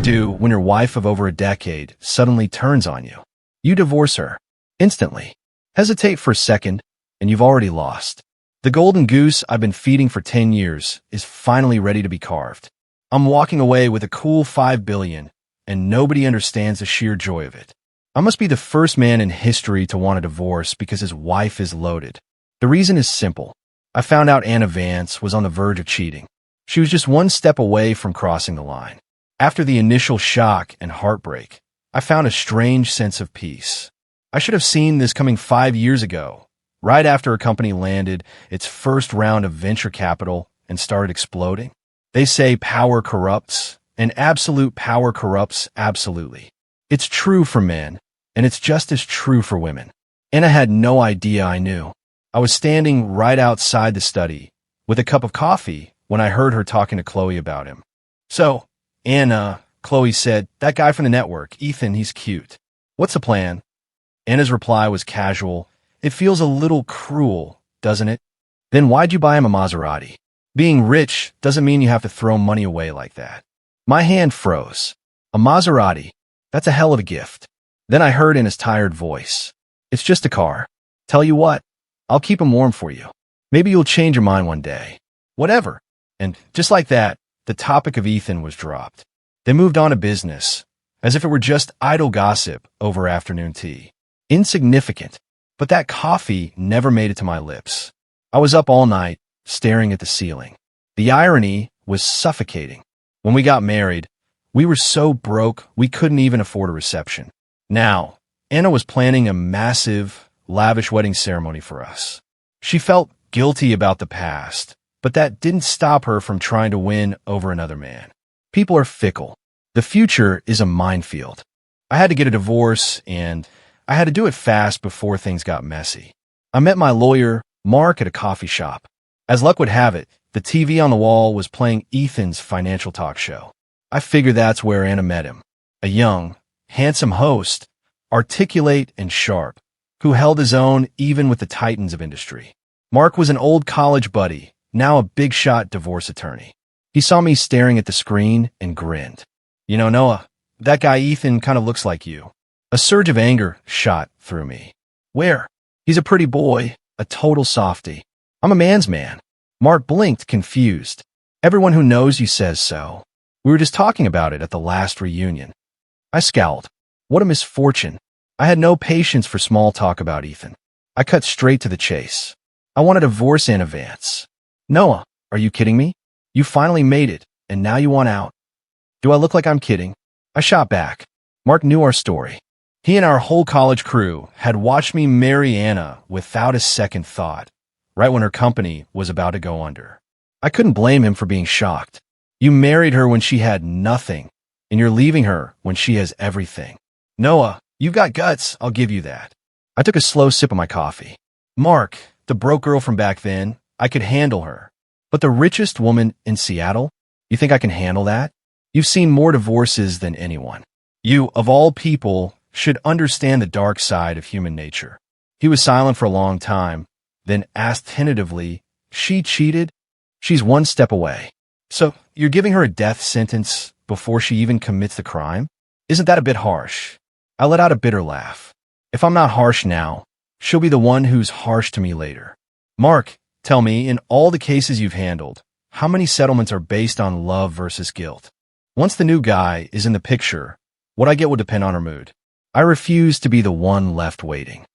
do when your wife of over a decade suddenly turns on you? You divorce her. Instantly. Hesitate for a second, and you've already lost. The golden goose I've been feeding for 10 years is finally ready to be carved. I'm walking away with a cool $5 billion, and nobody understands the sheer joy of it. I must be the first man in history to want a divorce because his wife is loaded. The reason is simple. I found out Vance was on the verge of cheating. She was just one step away from crossing the line. After the initial shock and heartbreak, I found a strange sense of peace. I should have seen this coming 5 years ago, right after a company landed its first round of venture capital and started exploding. They say power corrupts, and absolute power corrupts absolutely. It's true for men, and it's just as true for women. Anna had no idea I knew. I was standing right outside the study with a cup of coffee when I heard her talking to Chloe about him. So, Anna, Chloe said, that guy from the network, Ethan, he's cute. What's the plan? Anna's reply was casual. It feels a little cruel, doesn't it? Then why'd you buy him a Maserati? Being rich doesn't mean you have to throw money away like that. My hand froze. A Maserati? That's a hell of a gift. Then I heard in his tired voice, it's just a car. Tell you what, I'll keep him warm for you. Maybe you'll change your mind one day. Whatever. And just like that, the topic of Ethan was dropped. They moved on to business, as if it were just idle gossip over afternoon tea. Insignificant. But that coffee never made it to my lips. I was up all night, staring at the ceiling. The irony was suffocating. When we got married, we were so broke we couldn't even afford a reception. Now, Anna was planning a massive, lavish wedding ceremony for us. She felt guilty about the past, but that didn't stop her from trying to win over another man. People are fickle. The future is a minefield. I had to get a divorce, and I had to do it fast before things got messy. I met my lawyer, Mark, at a coffee shop. As luck would have it, the TV on the wall was playing Ethan's financial talk show. I figured that's where Anna met him. A young, handsome host, articulate and sharp, who held his own even with the titans of industry. Mark was an old college buddy, now a big-shot divorce attorney. He saw me staring at the screen and grinned. You know, Noah, that guy Ethan kind of looks like you. A surge of anger shot through me. Where? He's a pretty boy, a total softie. I'm a man's man. Mark blinked, confused. Everyone who knows you says so. We were just talking about it at the last reunion. I scowled. What a misfortune. I had no patience for small talk about Ethan. I cut straight to the chase. I want to divorce Vance. Noah, are you kidding me? You finally made it, and now you want out. Do I look like I'm kidding? I shot back. Mark knew our story. He and our whole college crew had watched me marry Anna without a second thought, right when her company was about to go under. I couldn't blame him for being shocked. You married her when she had nothing, and you're leaving her when she has everything. Noah, you've got guts, I'll give you that. I took a slow sip of my coffee. Mark, the broke girl from back then, I could handle her. But the richest woman in Seattle? You think I can handle that? You've seen more divorces than anyone. You, of all people, should understand the dark side of human nature. He was silent for a long time, then asked tentatively, she cheated? She's one step away. So, you're giving her a death sentence before she even commits the crime? Isn't that a bit harsh? I let out a bitter laugh. If I'm not harsh now, she'll be the one who's harsh to me later. Mark, tell me, in all the cases you've handled, how many settlements are based on love versus guilt? Once the new guy is in the picture, what I get will depend on her mood. I refuse to be the one left waiting.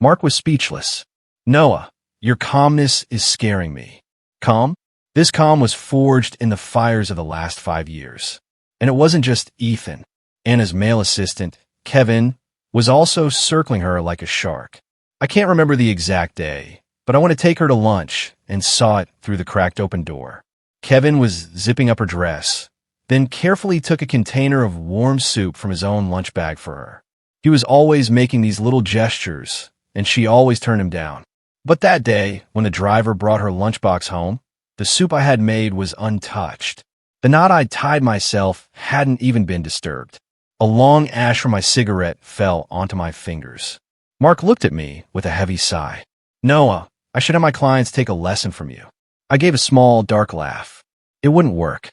Mark was speechless. Noah, your calmness is scaring me. Calm? This calm was forged in the fires of the last 5 years. And it wasn't just Ethan. Anna's male assistant, Kevin, was also circling her like a shark. I can't remember the exact day, but I want to take her to lunch and saw it through the cracked open door. Kevin was zipping up her dress, then carefully took a container of warm soup from his own lunch bag for her. He was always making these little gestures, and she always turned him down. But that day, when the driver brought her lunchbox home, the soup I had made was untouched. The knot I'd tied myself hadn't even been disturbed. A long ash from my cigarette fell onto my fingers. Mark looked at me with a heavy sigh. Noah, I should have my clients take a lesson from you. I gave a small, dark laugh. It wouldn't work.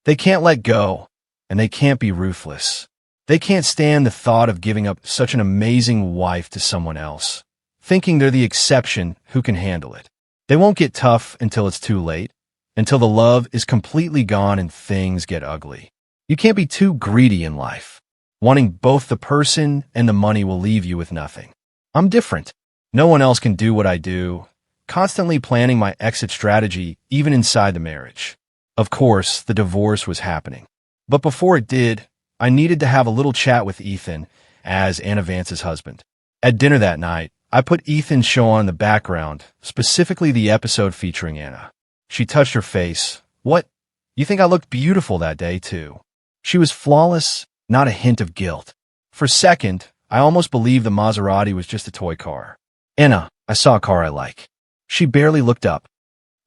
They can't let go. and they can't be ruthless. They can't stand the thought of giving up such an amazing wife to someone else, thinking they're the exception who can handle it. They won't get tough until it's too late, until the love is completely gone and things get ugly. You can't be too greedy in life. Wanting both the person and the money will leave you with nothing. I'm different. No one else can do what I do, constantly planning my exit strategy even inside the marriage. Of course, the divorce was happening. But before it did, I needed to have a little chat with Ethan as Anna Vance's husband. At dinner that night, I put Ethan's show on in the background, specifically the episode featuring Anna. She touched her face. What? You think I looked beautiful that day, too? She was flawless, not a hint of guilt. For a second, I almost believed the Maserati was just a toy car. Anna, I saw a car I like. She barely looked up.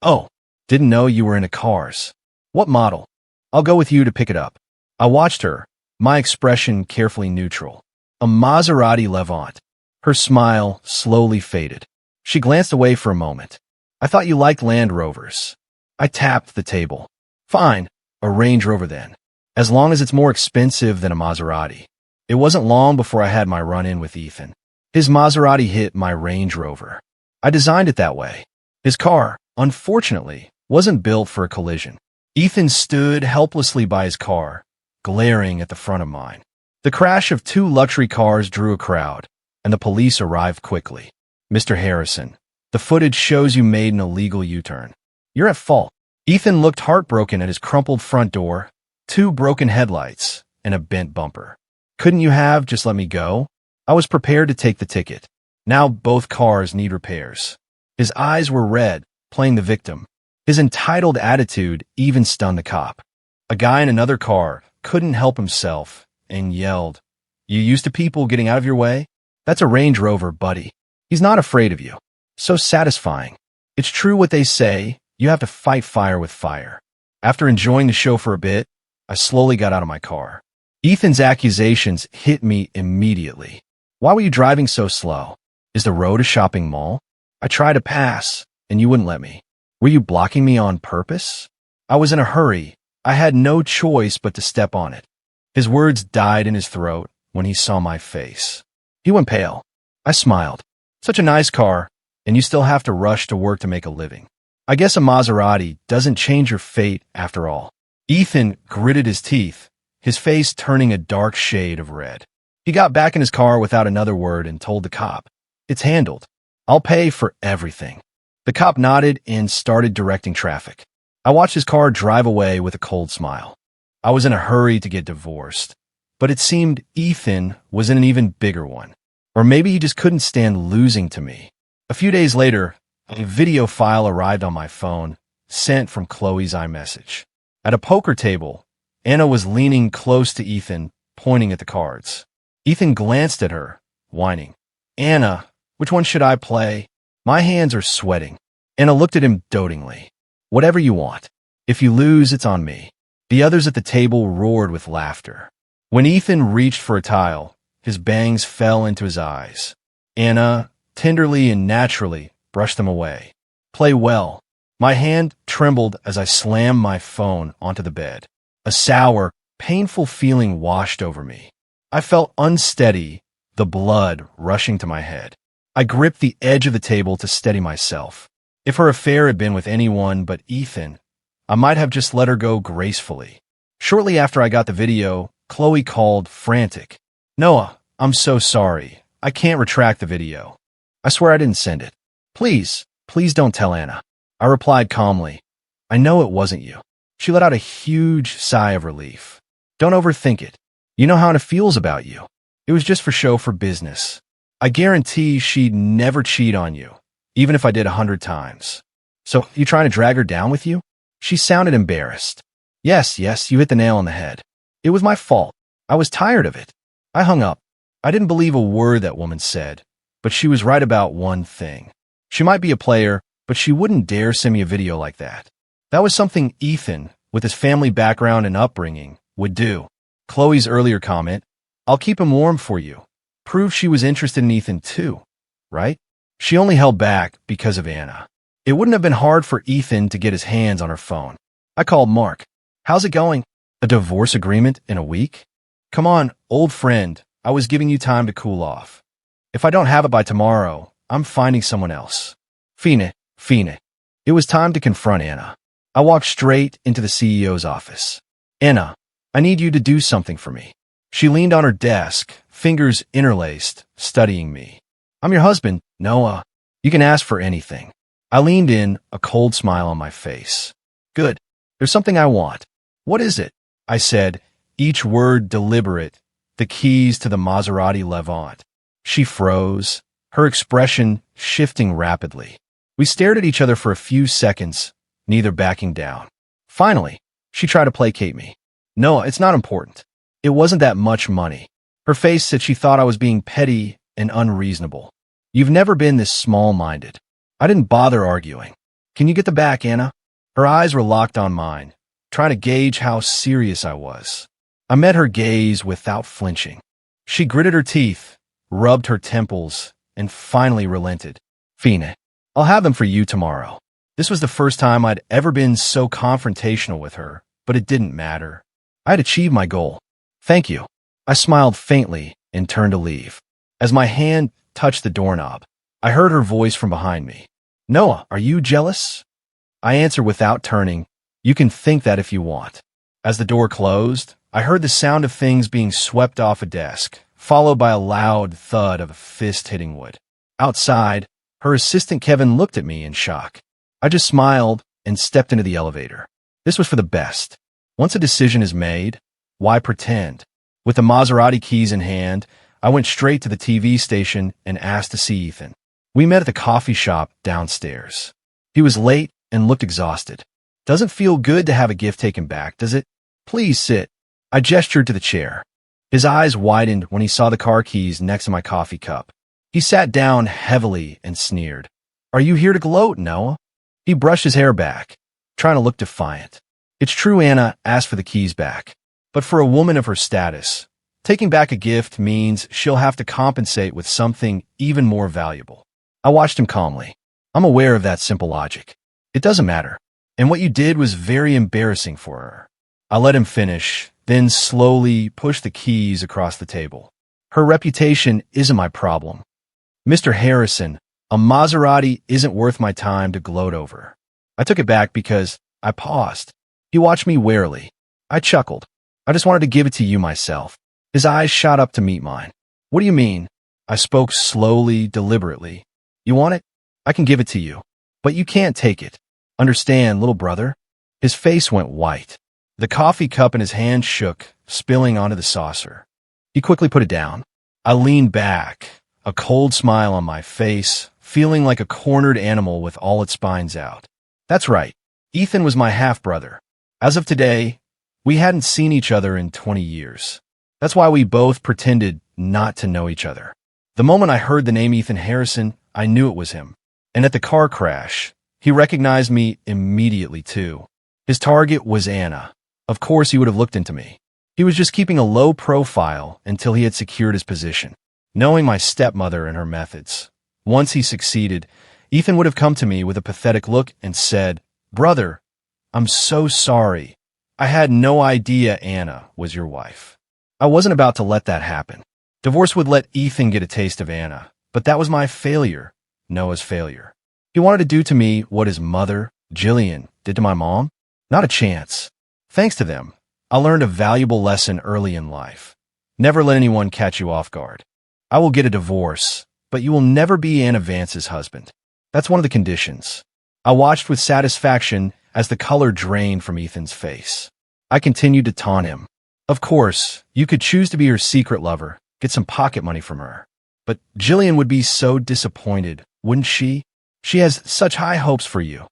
Oh, didn't know you were into cars. What model? I'll go with you to pick it up. I watched her, my expression carefully neutral. A Maserati Levant. Her smile slowly faded. She glanced away for a moment. I thought you liked Land Rovers. I tapped the table. Fine, a Range Rover then. As long as it's more expensive than a Maserati. It wasn't long before I had my run-in with Ethan. His Maserati hit my Range Rover. I designed it that way. His car, unfortunately, wasn't built for a collision. Ethan stood helplessly by his car, glaring at the front of mine. The crash of two luxury cars drew a crowd, and the police arrived quickly. Mr. Harrison, the footage shows you made an illegal U-turn. You're at fault. Ethan looked heartbroken at his crumpled front door, two broken headlights, and a bent bumper. Couldn't you have just let me go? I was prepared to take the ticket. Now both cars need repairs. His eyes were red, playing the victim. His entitled attitude even stunned the cop. A guy in another car couldn't help himself and yelled, "You used to people getting out of your way? That's a Range Rover, buddy. He's not afraid of you." So satisfying. It's true what they say, you have to fight fire with fire. After enjoying the show for a bit, I slowly got out of my car. Ethan's accusations hit me immediately. Why were you driving so slow? Is the road a shopping mall? I tried to pass, and you wouldn't let me. Were you blocking me on purpose? I was in a hurry. I had no choice but to step on it. His words died in his throat when he saw my face. He went pale. I smiled. Such a nice car, and you still have to rush to work to make a living. I guess a Maserati doesn't change your fate after all. Ethan gritted his teeth, his face turning a dark shade of red. He got back in his car without another word and told the cop, "It's handled. I'll pay for everything." The cop nodded and started directing traffic. I watched his car drive away with a cold smile. I was in a hurry to get divorced, but it seemed Ethan was in an even bigger one. Or maybe he just couldn't stand losing to me. A few days later, a video file arrived on my phone, sent from Chloe's iMessage. At a poker table, Anna was leaning close to Ethan, pointing at the cards. Ethan glanced at her, whining. "Anna, which one should I play? My hands are sweating." Anna looked at him dotingly. "Whatever you want. If you lose, it's on me." The others at the table roared with laughter. When Ethan reached for a tile, his bangs fell into his eyes. Anna, tenderly and naturally, brushed them away. "Play well." My hand trembled as I slammed my phone onto the bed. A sour, painful feeling washed over me. I felt unsteady, the blood rushing to my head. I gripped the edge of the table to steady myself. If her affair had been with anyone but Ethan, I might have just let her go gracefully. Shortly after I got the video, Chloe called, frantic. "Noah, I'm so sorry. I can't retract the video. I swear I didn't send it. Please, please don't tell Anna." I replied calmly, "I know it wasn't you." She let out a huge sigh of relief. "Don't overthink it. You know how Anna feels about you. It was just for show for business. I guarantee she'd never cheat on you, even if I did 100 times. So, you trying to drag her down with you?" She sounded embarrassed. Yes, you hit the nail on the head. It was my fault. I was tired of it." I hung up. I didn't believe a word that woman said, but she was right about one thing. She might be a player, but she wouldn't dare send me a video like that. That was something Ethan, with his family background and upbringing, would do. Chloe's earlier comment, "I'll keep him warm for you," proved she was interested in Ethan too, right? She only held back because of Anna. It wouldn't have been hard for Ethan to get his hands on her phone. I called Mark. "How's it going?" A divorce agreement in a week? Come on, old friend, I was giving you time to cool off. If I don't have it by tomorrow, I'm finding someone else. Fine. It was time to confront Anna. I walked straight into the CEO's office. Anna, I need you to do something for me. She leaned on her desk, fingers interlaced, studying me. I'm your husband, Noah. You can ask for anything. I leaned in, a cold smile on my face. Good. There's something I want. What is it? I said, each word deliberate, the keys to the Maserati Levant. She froze, her expression shifting rapidly. We stared at each other for a few seconds, neither backing down. Finally, she tried to placate me. Noah, it's not important. It wasn't that much money. Her face said she thought I was being petty and unreasonable. You've never been this small-minded. I didn't bother arguing. Can you get the back, Anna? Her eyes were locked on mine, trying to gauge how serious I was. I met her gaze without flinching. She gritted her teeth, rubbed her temples, and finally relented. Fine, I'll have them for you tomorrow. This was the first time I'd ever been so confrontational with her, but it didn't matter. I had achieved my goal. Thank you. I smiled faintly and turned to leave. As my hand touched the doorknob, I heard her voice from behind me. Noah, are you jealous? I answered without turning. You can think that if you want. As the door closed, I heard the sound of things being swept off a desk, followed by a loud thud of a fist hitting wood. Outside, her assistant Kevin looked at me in shock. I just smiled and stepped into the elevator. This was for the best. Once a decision is made, why pretend? With the Maserati keys in hand, I went straight to the TV station and asked to see Ethan. We met at the coffee shop downstairs. He was late and looked exhausted. Doesn't feel good to have a gift taken back, does it? Please sit. I gestured to the chair. His eyes widened when he saw the car keys next to my coffee cup. He sat down heavily and sneered. Are you here to gloat, Noah? He brushed his hair back, trying to look defiant. It's true Anna asked for the keys back, but for a woman of her status, taking back a gift means she'll have to compensate with something even more valuable. I watched him calmly. I'm aware of that simple logic. It doesn't matter. And what you did was very embarrassing for her. I let him finish, then slowly pushed the keys across the table. Her reputation isn't my problem. Mr. Harrison, a Maserati isn't worth my time to gloat over. I took it back because I paused. He watched me warily. I chuckled. I just wanted to give it to you myself. His eyes shot up to meet mine. What do you mean? I spoke slowly, deliberately. You want it? I can give it to you. But you can't take it. Understand, little brother? His face went white. The coffee cup in his hand shook, spilling onto the saucer. He quickly put it down. I leaned back, a cold smile on my face, feeling like a cornered animal with all its spines out. That's right. Ethan was my half-brother. As of today, we hadn't seen each other in 20 years. That's why we both pretended not to know each other. The moment I heard the name Ethan Harrison, I knew it was him. And at the car crash, he recognized me immediately, too. His target was Anna. Of course, he would have looked into me. He was just keeping a low profile until he had secured his position, knowing my stepmother and her methods. Once he succeeded, Ethan would have come to me with a pathetic look and said, Brother, I'm so sorry. I had no idea Anna was your wife. I wasn't about to let that happen. Divorce would let Ethan get a taste of Anna, but that was my failure, Noah's failure. He wanted to do to me what his mother, Jillian, did to my mom? Not a chance. Thanks to them, I learned a valuable lesson early in life. Never let anyone catch you off guard. I will get a divorce, but you will never be Anna Vance's husband. That's one of the conditions. I watched with satisfaction as the color drained from Ethan's face. I continued to taunt him. Of course, you could choose to be her secret lover, get some pocket money from her. But Jillian would be so disappointed, wouldn't she? She has such high hopes for you.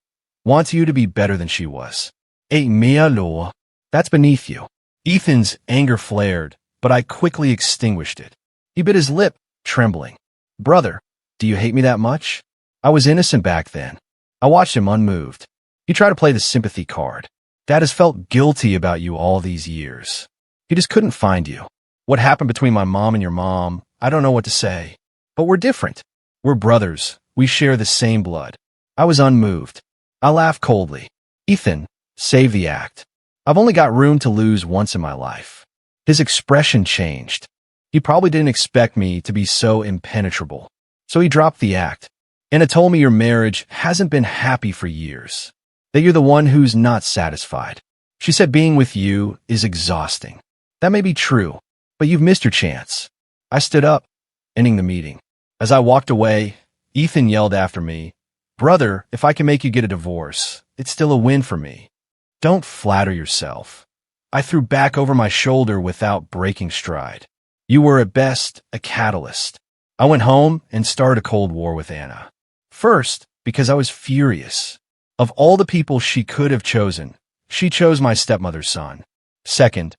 Wants you to be better than she was. Mia lo. That's beneath you. Ethan's anger flared, but I quickly extinguished it. He bit his lip, trembling. Brother, do you hate me that much? I was innocent back then. I watched him unmoved. He tried to play the sympathy card. Dad has felt guilty about you all these years. He just couldn't find you. What happened between my mom and your mom, I don't know what to say. But we're different. We're brothers. We share the same blood. I was unmoved. I laughed coldly. Ethan, save the act. I've only got room to lose once in my life. His expression changed. He probably didn't expect me to be so impenetrable. So he dropped the act. Anna told me your marriage hasn't been happy for years. That you're the one who's not satisfied. She said being with you is exhausting. That may be true, but you've missed your chance. I stood up, ending the meeting. As I walked away, Ethan yelled after me, "Brother, if I can make you get a divorce, it's still a win for me. Don't flatter yourself." I threw back over my shoulder without breaking stride. You were at best a catalyst. I went home and started a cold war with Anna. First, because I was furious. Of all the people she could have chosen, she chose my stepmother's son. Second,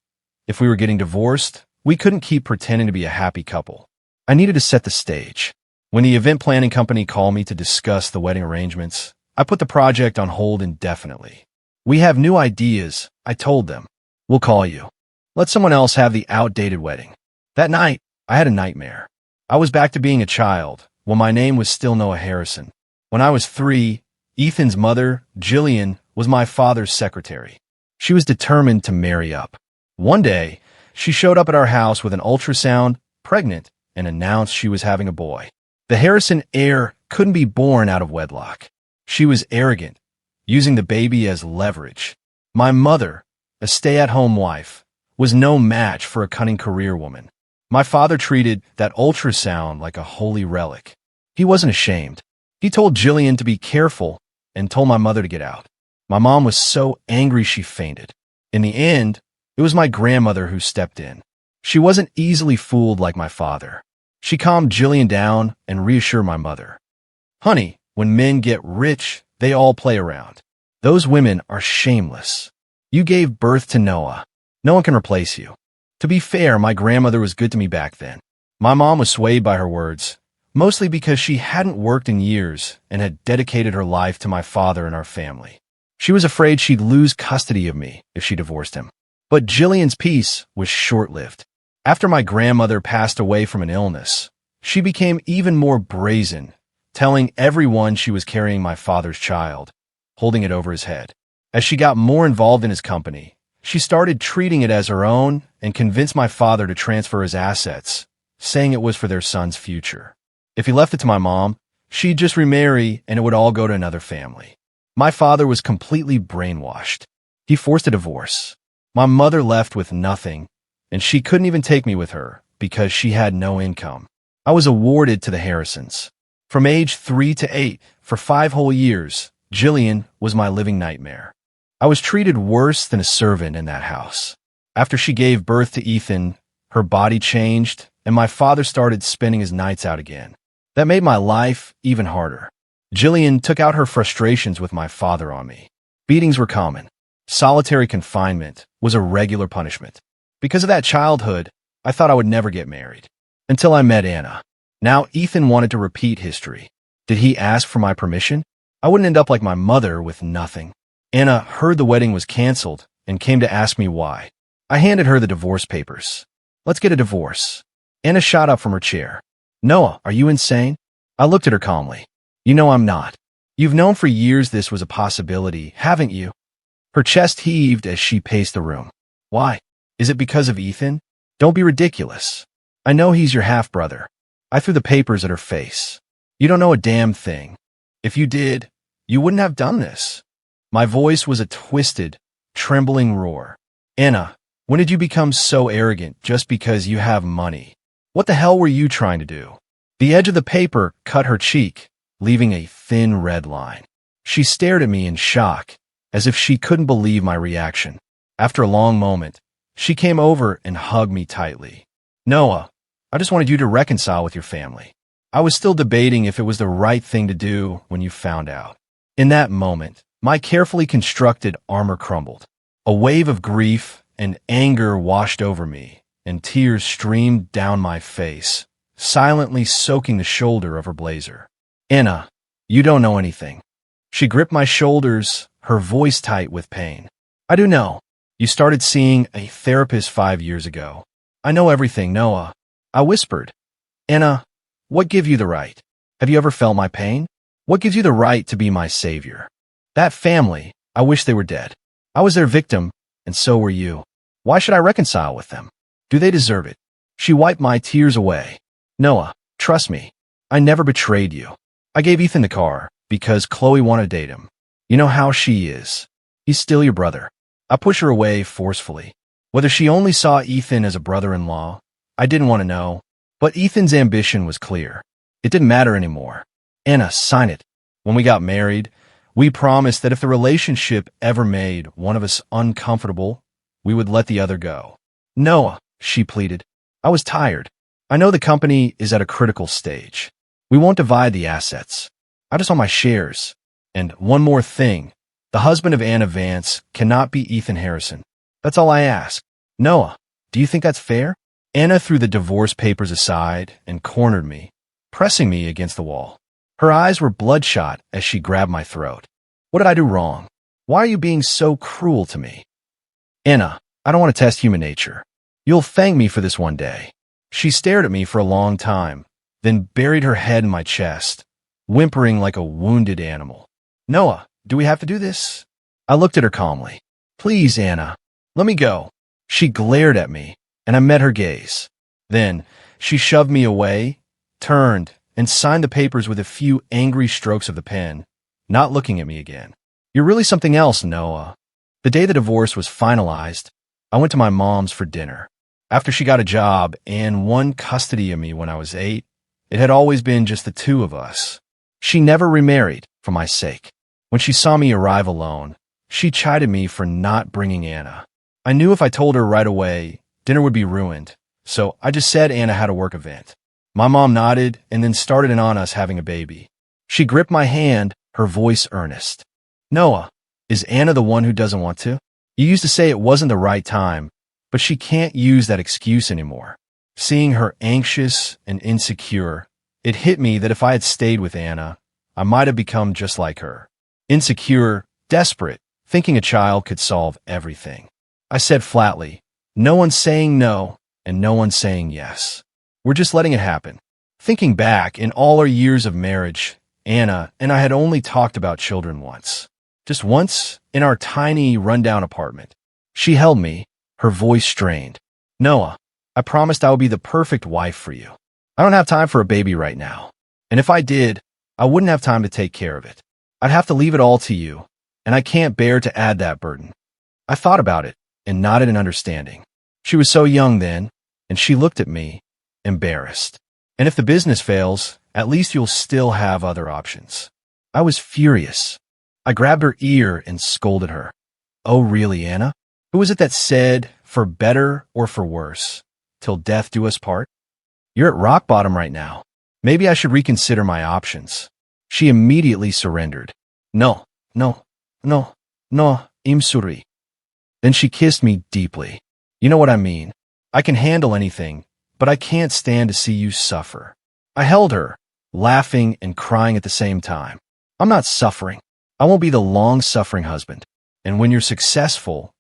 if we were getting divorced, we couldn't keep pretending to be a happy couple. I needed to set the stage. When the event planning company called me to discuss the wedding arrangements, I put the project on hold indefinitely. We have new ideas, I told them. We'll call you. Let someone else have the outdated wedding. That night, I had a nightmare. I was back to being a child, when my name was still Noah Harrison. When I was 3, Ethan's mother, Jillian, was my father's secretary. She was determined to marry up. One day, she showed up at our house with an ultrasound, pregnant, and announced she was having a boy. The Harrison heir couldn't be born out of wedlock. She was arrogant, using the baby as leverage. My mother, a stay-at-home wife, was no match for a cunning career woman. My father treated that ultrasound like a holy relic. He wasn't ashamed. He told Jillian to be careful and told my mother to get out. My mom was so angry she fainted. In the end, it was my grandmother who stepped in. She wasn't easily fooled like my father. She calmed Jillian down and reassured my mother. Honey, when men get rich, they all play around. Those women are shameless. You gave birth to Noah. No one can replace you. To be fair, my grandmother was good to me back then. My mom was swayed by her words, mostly because she hadn't worked in years and had dedicated her life to my father and our family. She was afraid she'd lose custody of me if she divorced him. But Jillian's peace was short-lived. After my grandmother passed away from an illness, she became even more brazen, telling everyone she was carrying my father's child, holding it over his head. As she got more involved in his company, she started treating it as her own and convinced my father to transfer his assets, saying it was for their son's future. If he left it to my mom, she'd just remarry and it would all go to another family. My father was completely brainwashed. He forced a divorce. My mother left with nothing, and she couldn't even take me with her because she had no income. I was awarded to the Harrisons. From age 3 to 8, for 5 whole years, Jillian was my living nightmare. I was treated worse than a servant in that house. After she gave birth to Ethan, her body changed, and my father started spending his nights out again. That made my life even harder. Jillian took out her frustrations with my father on me. Beatings were common. Solitary confinement was a regular punishment. Because of that childhood, I thought I would never get married. Until I met Anna. Now Ethan wanted to repeat history. Did he ask for my permission? I wouldn't end up like my mother with nothing. Anna heard the wedding was canceled and came to ask me why. I handed her the divorce papers. Let's get a divorce. Anna shot up from her chair. Noah, are you insane? I looked at her calmly. You know I'm not. You've known for years this was a possibility, haven't you? Her chest heaved as she paced the room. Why? Is it because of Ethan? Don't be ridiculous. I know he's your half-brother. I threw the papers at her face. You don't know a damn thing. If you did, you wouldn't have done this. My voice was a twisted, trembling roar. Anna, when did you become so arrogant just because you have money? What the hell were you trying to do? The edge of the paper cut her cheek, leaving a thin red line. She stared at me in shock, as if she couldn't believe my reaction. After a long moment, she came over and hugged me tightly. Noah, I just wanted you to reconcile with your family. I was still debating if it was the right thing to do when you found out. In that moment, my carefully constructed armor crumbled. A wave of grief and anger washed over me, and tears streamed down my face, silently soaking the shoulder of her blazer. Anna, you don't know anything. She gripped my shoulders, her voice tight with pain. I do know. You started seeing a therapist 5 years ago. I know everything, Noah. I whispered. Anna, what gives you the right? Have you ever felt my pain? What gives you the right to be my savior? That family, I wish they were dead. I was their victim, and so were you. Why should I reconcile with them? Do they deserve it? She wiped my tears away. Noah, trust me. I never betrayed you. I gave Ethan the car because Chloe wanted to date him. You know how she is. He's still your brother. I pushed her away forcefully. Whether she only saw Ethan as a brother-in-law, I didn't want to know. But Ethan's ambition was clear. It didn't matter anymore. Anna, sign it. When we got married, we promised that if the relationship ever made one of us uncomfortable, we would let the other go. Noah, she pleaded. I was tired. I know the company is at a critical stage. We won't divide the assets. I just want my shares. And one more thing. The husband of Anna, Vance, cannot be Ethan Harrison. That's all I ask. Noah, do you think that's fair? Anna threw the divorce papers aside and cornered me, pressing me against the wall. Her eyes were bloodshot as she grabbed my throat. What did I do wrong? Why are you being so cruel to me? Anna, I don't want to test human nature. You'll thank me for this one day. She stared at me for a long time, then buried her head in my chest, whimpering like a wounded animal. Noah, do we have to do this? I looked at her calmly. Please, Anna, let me go. She glared at me, and I met her gaze. Then she shoved me away, turned, and signed the papers with a few angry strokes of the pen, not looking at me again. You're really something else, Noah. The day the divorce was finalized, I went to my mom's for dinner. After she got a job and won custody of me when I was 8, it had always been just the two of us. She never remarried for my sake. When she saw me arrive alone, she chided me for not bringing Anna. I knew if I told her right away, dinner would be ruined, so I just said Anna had a work event. My mom nodded and then started in on us having a baby. She gripped my hand, her voice earnest. Noah, is Anna the one who doesn't want to? You used to say it wasn't the right time, but she can't use that excuse anymore. Seeing her anxious and insecure, it hit me that if I had stayed with Anna, I might have become just like her. Insecure, desperate, thinking a child could solve everything. I said flatly, no one's saying no, and no one's saying yes. We're just letting it happen. Thinking back, in all our years of marriage, Anna and I had only talked about children once. Just once, in our tiny, rundown apartment. She held me, her voice strained. Noah, I promised I would be the perfect wife for you. I don't have time for a baby right now. And if I did, I wouldn't have time to take care of it. I'd have to leave it all to you, and I can't bear to add that burden. I thought about it and nodded in understanding. She was so young then, and she looked at me, embarrassed. And if the business fails, at least you'll still have other options. I was furious. I grabbed her ear and scolded her. Oh, really, Anna? Who was it that said, for better or for worse, till death do us part? You're at rock bottom right now. Maybe I should reconsider my options. She immediately surrendered. No, no, no, no, I'm sorry. Then she kissed me deeply. You know what I mean. I can handle anything, but I can't stand to see you suffer. I held her, laughing and crying at the same time. I'm not suffering. I won't be the long-suffering husband. And when you're successful,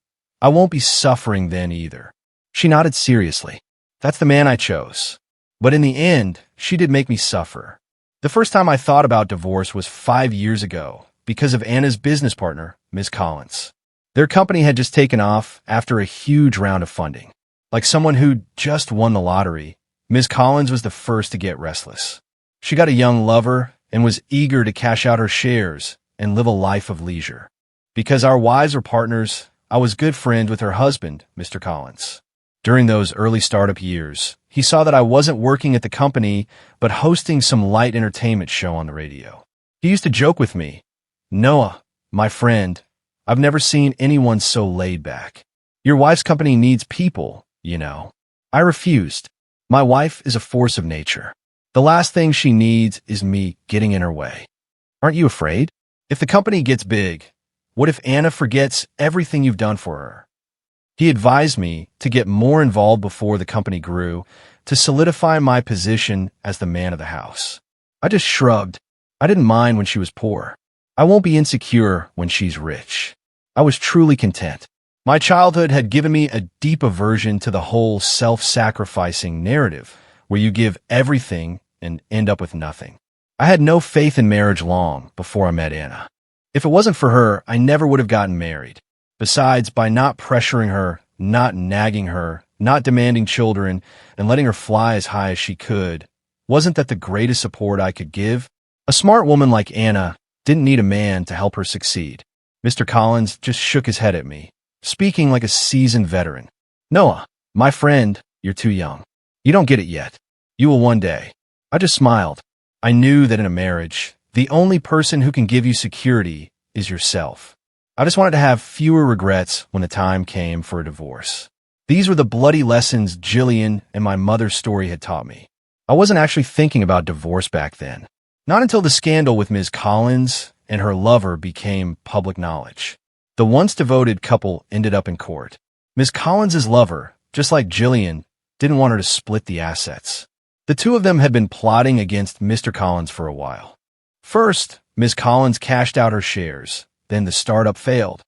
I won't be suffering then either. She nodded seriously. That's the man I chose. But in the end, she did make me suffer. The first time I thought about divorce was 5 years ago because of Anna's business partner, Ms. Collins. Their company had just taken off after a huge round of funding. Like someone who just won the lottery, Ms. Collins was the first to get restless. She got a young lover and was eager to cash out her shares and live a life of leisure. Because our wives were partners, I was good friends with her husband, Mr. Collins. During those early startup years, he saw that I wasn't working at the company, but hosting some light entertainment show on the radio. He used to joke with me, Noah, my friend, I've never seen anyone so laid back. Your wife's company needs people, you know. I refused. My wife is a force of nature. The last thing she needs is me getting in her way. Aren't you afraid? If the company gets big, what if Anna forgets everything you've done for her? He advised me to get more involved before the company grew, to solidify my position as the man of the house. I just shrugged. I didn't mind when she was poor. I won't be insecure when she's rich. I was truly content. My childhood had given me a deep aversion to the whole self-sacrificing narrative, where you give everything and end up with nothing. I had no faith in marriage long before I met Anna. If it wasn't for her, I never would have gotten married. Besides, by not pressuring her, not nagging her, not demanding children, and letting her fly as high as she could, wasn't that the greatest support I could give? A smart woman like Anna didn't need a man to help her succeed. Mr. Collins just shook his head at me, speaking like a seasoned veteran. Noah, my friend, you're too young. You don't get it yet. You will one day. I just smiled. I knew that in a marriage, the only person who can give you security is yourself. I just wanted to have fewer regrets when the time came for a divorce. These were the bloody lessons Jillian and my mother's story had taught me. I wasn't actually thinking about divorce back then. Not until the scandal with Ms. Collins and her lover became public knowledge. The once devoted couple ended up in court. Ms. Collins's lover, just like Jillian, didn't want her to split the assets. The two of them had been plotting against Mr. Collins for a while. First, Ms. Collins cashed out her shares. Then the startup failed.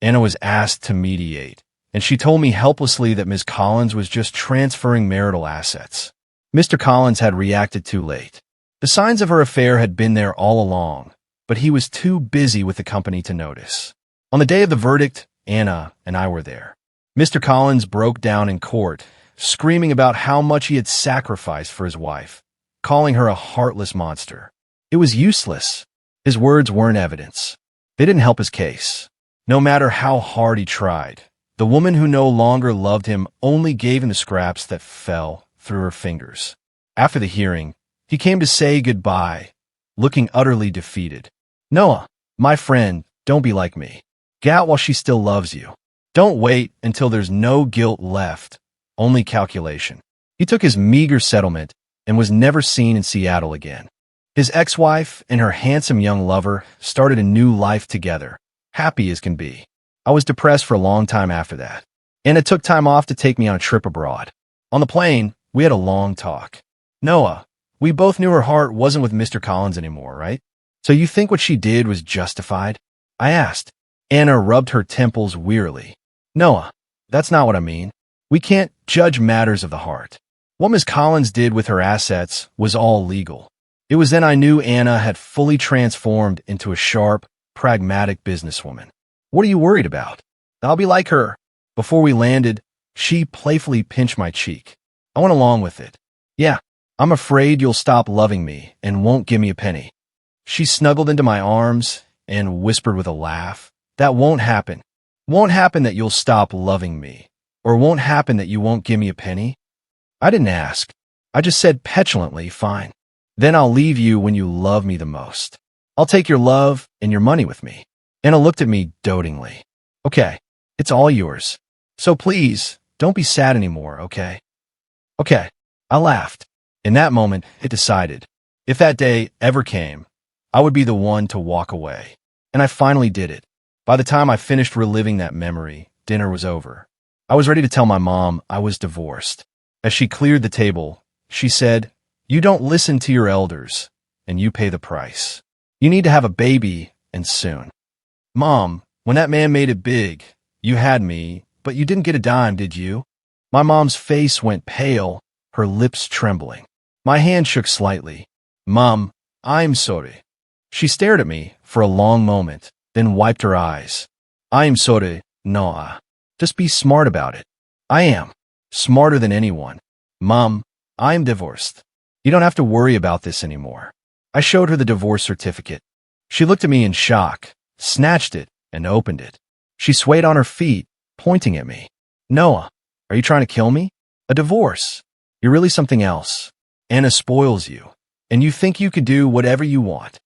Anna was asked to mediate, and she told me helplessly that Ms. Collins was just transferring marital assets. Mr. Collins had reacted too late. The signs of her affair had been there all along, but he was too busy with the company to notice. On the day of the verdict, Anna and I were there. Mr. Collins broke down in court, screaming about how much he had sacrificed for his wife, calling her a heartless monster. It was useless. His words weren't evidence. They didn't help his case. No matter how hard he tried, the woman who no longer loved him only gave him the scraps that fell through her fingers. After the hearing, he came to say goodbye, looking utterly defeated. Noah, my friend, don't be like me. Get out while she still loves you. Don't wait until there's no guilt left, only calculation. He took his meager settlement and was never seen in Seattle again. His ex-wife and her handsome young lover started a new life together, happy as can be. I was depressed for a long time after that. Anna took time off to take me on a trip abroad. On the plane, we had a long talk. Noah, we both knew her heart wasn't with Mr. Collins anymore, right? So you think what she did was justified? I asked. Anna rubbed her temples wearily. Noah, that's not what I mean. We can't judge matters of the heart. What Ms. Collins did with her assets was all legal. It was then I knew Anna had fully transformed into a sharp, pragmatic businesswoman. What are you worried about? I'll be like her. Before we landed, she playfully pinched my cheek. I went along with it. Yeah, I'm afraid you'll stop loving me and won't give me a penny. She snuggled into my arms and whispered with a laugh. That won't happen. Won't happen that you'll stop loving me. Or won't happen that you won't give me a penny. I didn't ask. I just said petulantly, fine. Then I'll leave you when you love me the most. I'll take your love and your money with me. Anna looked at me dotingly. Okay, it's all yours. So please, don't be sad anymore, okay? Okay, I laughed. In that moment, it decided. If that day ever came, I would be the one to walk away. And I finally did it. By the time I finished reliving that memory, dinner was over. I was ready to tell my mom I was divorced. As she cleared the table, she said, "You don't listen to your elders, and you pay the price. You need to have a baby, and soon." Mom, when that man made it big, you had me, but you didn't get a dime, did you? My mom's face went pale, her lips trembling. My hand shook slightly. Mom, I'm sorry. She stared at me for a long moment, then wiped her eyes. I'm sorry, Noah. Just be smart about it. I am. Smarter than anyone. Mom, I'm divorced. You don't have to worry about this anymore. I showed her the divorce certificate. She looked at me in shock, snatched it, and opened it. She swayed on her feet, pointing at me. Noah, are you trying to kill me? A divorce. You're really something else. Anna spoils you, and you think you could do whatever you want.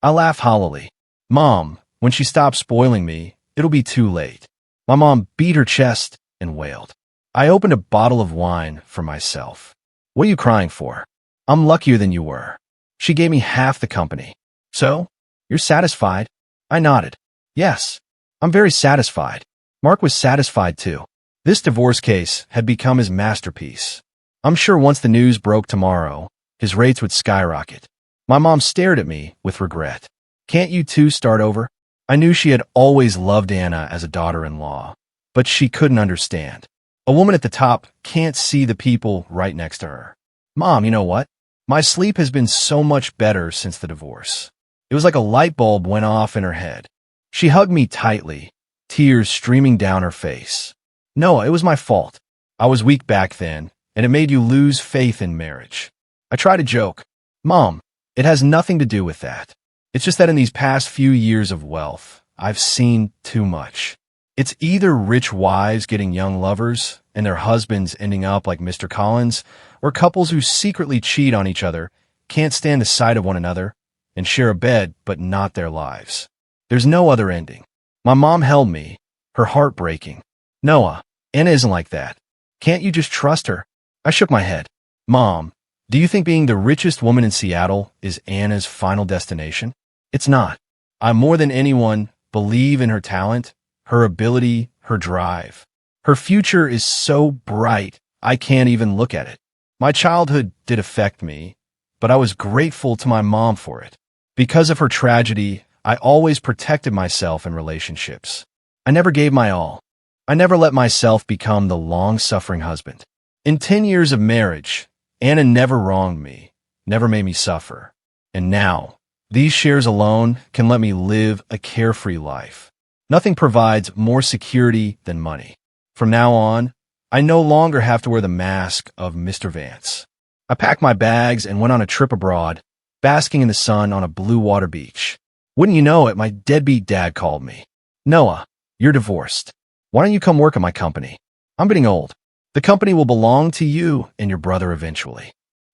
I laughed hollowly. Mom, when she stops spoiling me, it'll be too late. My mom beat her chest and wailed. I opened a bottle of wine for myself. What are you crying for? I'm luckier than you were. She gave me half the company. So, you're satisfied? I nodded. Yes, I'm very satisfied. Mark was satisfied too. This divorce case had become his masterpiece. I'm sure once the news broke tomorrow, his rates would skyrocket. My mom stared at me with regret. Can't you two start over? I knew she had always loved Anna as a daughter-in-law, but she couldn't understand. A woman at the top can't see the people right next to her. Mom, you know what? My sleep has been so much better since the divorce. It was like a light bulb went off in her head. She hugged me tightly, tears streaming down her face. Noah, it was my fault. I was weak back then, and it made you lose faith in marriage. I try to joke. Mom, it has nothing to do with that. It's just that in these past few years of wealth, I've seen too much. It's either rich wives getting young lovers and their husbands ending up like Mr. Collins, or couples who secretly cheat on each other, can't stand the sight of one another, and share a bed but not their lives. There's no other ending. My mom held me, her heart breaking. Noah, Anna isn't like that. Can't you just trust her? I shook my head. Mom, do you think being the richest woman in Seattle is Anna's final destination? It's not. I more than anyone believe in her talent, her ability, her drive. Her future is so bright, I can't even look at it. My childhood did affect me, but I was grateful to my mom for it. Because of her tragedy, I always protected myself in relationships. I never gave my all. I never let myself become the long-suffering husband. In 10 years of marriage, Anna never wronged me, never made me suffer. And now, these shares alone can let me live a carefree life. Nothing provides more security than money. From now on, I no longer have to wear the mask of Mr. Vance. I packed my bags and went on a trip abroad, basking in the sun on a blue water beach. Wouldn't you know it, my deadbeat dad called me. Noah, you're divorced. Why don't you come work at my company? I'm getting old. The company will belong to you and your brother eventually.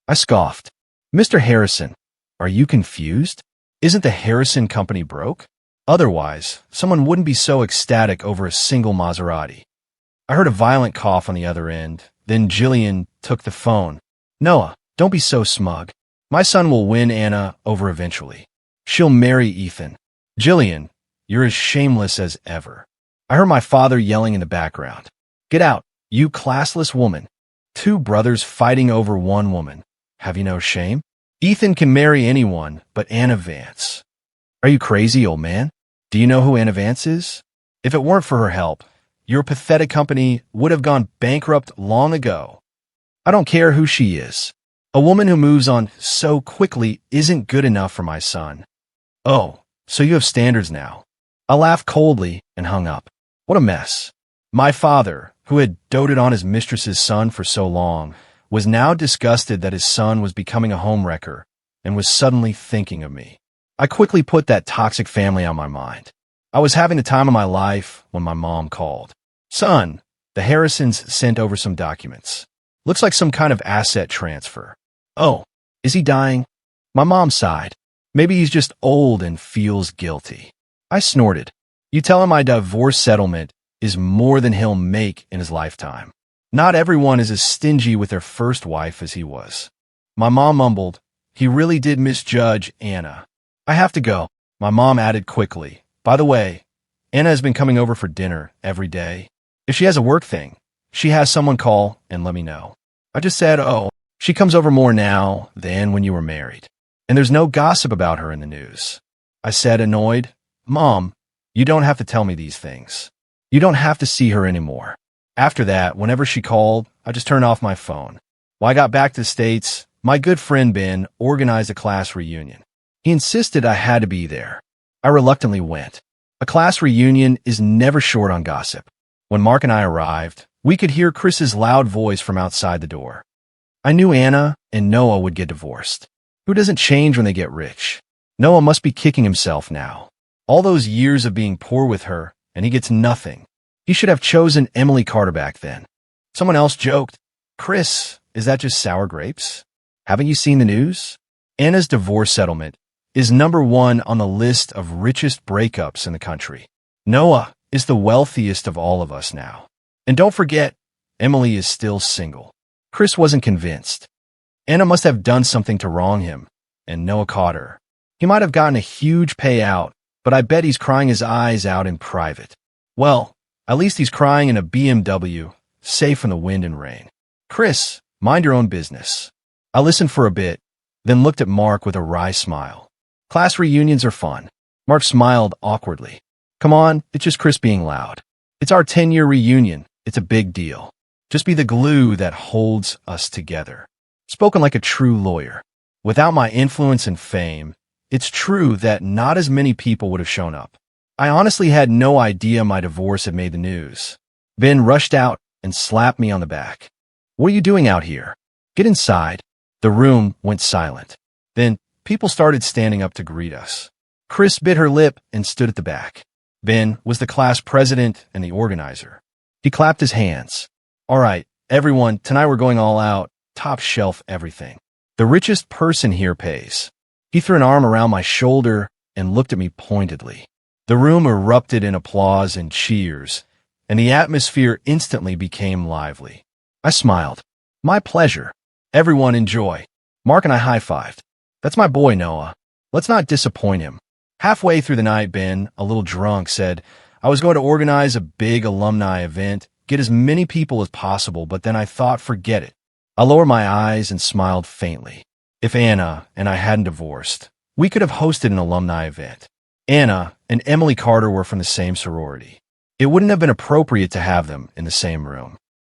I scoffed. Mr. Harrison, are you confused? Isn't the Harrison company broke? Otherwise, someone wouldn't be so ecstatic over a single Maserati. I heard a violent cough on the other end. Then Jillian took the phone. Noah, don't be so smug. My son will win Anna over eventually. She'll marry Ethan. Jillian, you're as shameless as ever. I heard my father yelling in the background. Get out, you classless woman. Two brothers fighting over one woman. Have you no shame? Ethan can marry anyone but Anna Vance. Are you crazy, old man? Do you know who Anna Vance is? If it weren't for her help, your pathetic company would have gone bankrupt long ago. I don't care who she is. A woman who moves on so quickly isn't good enough for my son. Oh, so you have standards now. I laughed coldly and hung up. What a mess. My father, who had doted on his mistress's son for so long, was now disgusted that his son was becoming a homewrecker and was suddenly thinking of me. I quickly put that toxic family on my mind. I was having the time of my life when my mom called. Son, the Harrisons sent over some documents. Looks like some kind of asset transfer. Oh, is he dying? My mom sighed. Maybe he's just old and feels guilty. I snorted. You tell him my divorce settlement is more than he'll make in his lifetime. Not everyone is as stingy with their first wife as he was. My mom mumbled, he really did misjudge Anna. I have to go. My mom added quickly. By the way, Anna has been coming over for dinner every day. If she has a work thing, she has someone call and let me know. I just said, oh, she comes over more now than when you were married. And there's no gossip about her in the news. I said, annoyed, Mom, you don't have to tell me these things. You don't have to see her anymore. After that, whenever she called, I just turned off my phone. When I got back to the States, my good friend Ben organized a class reunion. He insisted I had to be there. I reluctantly went. A class reunion is never short on gossip. When Mark and I arrived, we could hear Chris's loud voice from outside the door. I knew Anna and Noah would get divorced. Who doesn't change when they get rich? Noah must be kicking himself now. All those years of being poor with her, and he gets nothing. He should have chosen Emily Carter back then. Someone else joked, Chris, is that just sour grapes? Haven't you seen the news? Anna's divorce settlement is #1 on the list of richest breakups in the country. Noah is the wealthiest of all of us now. And don't forget, Emily is still single. Chris wasn't convinced. Anna must have done something to wrong him, and Noah caught her. He might have gotten a huge payout, but I bet he's crying his eyes out in private. Well, at least he's crying in a BMW, safe from the wind and rain. Chris, mind your own business. I listened for a bit, then looked at Mark with a wry smile. Class reunions are fun. Mark smiled awkwardly. Come on, it's just Chris being loud. It's our 10-year reunion. It's a big deal. Just be the glue that holds us together. Spoken like a true lawyer. Without my influence and fame, it's true that not as many people would have shown up. I honestly had no idea my divorce had made the news. Ben rushed out and slapped me on the back. What are you doing out here? Get inside. The room went silent. Then people started standing up to greet us. Chris bit her lip and stood at the back. Ben was the class president and the organizer. He clapped his hands. All right, everyone, tonight we're going all out, top shelf everything. The richest person here pays. He threw an arm around my shoulder and looked at me pointedly. The room erupted in applause and cheers, and the atmosphere instantly became lively. I smiled. My pleasure. Everyone enjoy. Mark and I high-fived. That's my boy, Noah. Let's not disappoint him. Halfway through the night, Ben, a little drunk, said, I was going to organize a big alumni event, get as many people as possible, but then I thought, forget it. I lowered my eyes and smiled faintly. If Anna and I hadn't divorced, we could have hosted an alumni event. Anna and Emily Carter were from the same sorority. It wouldn't have been appropriate to have them in the same room.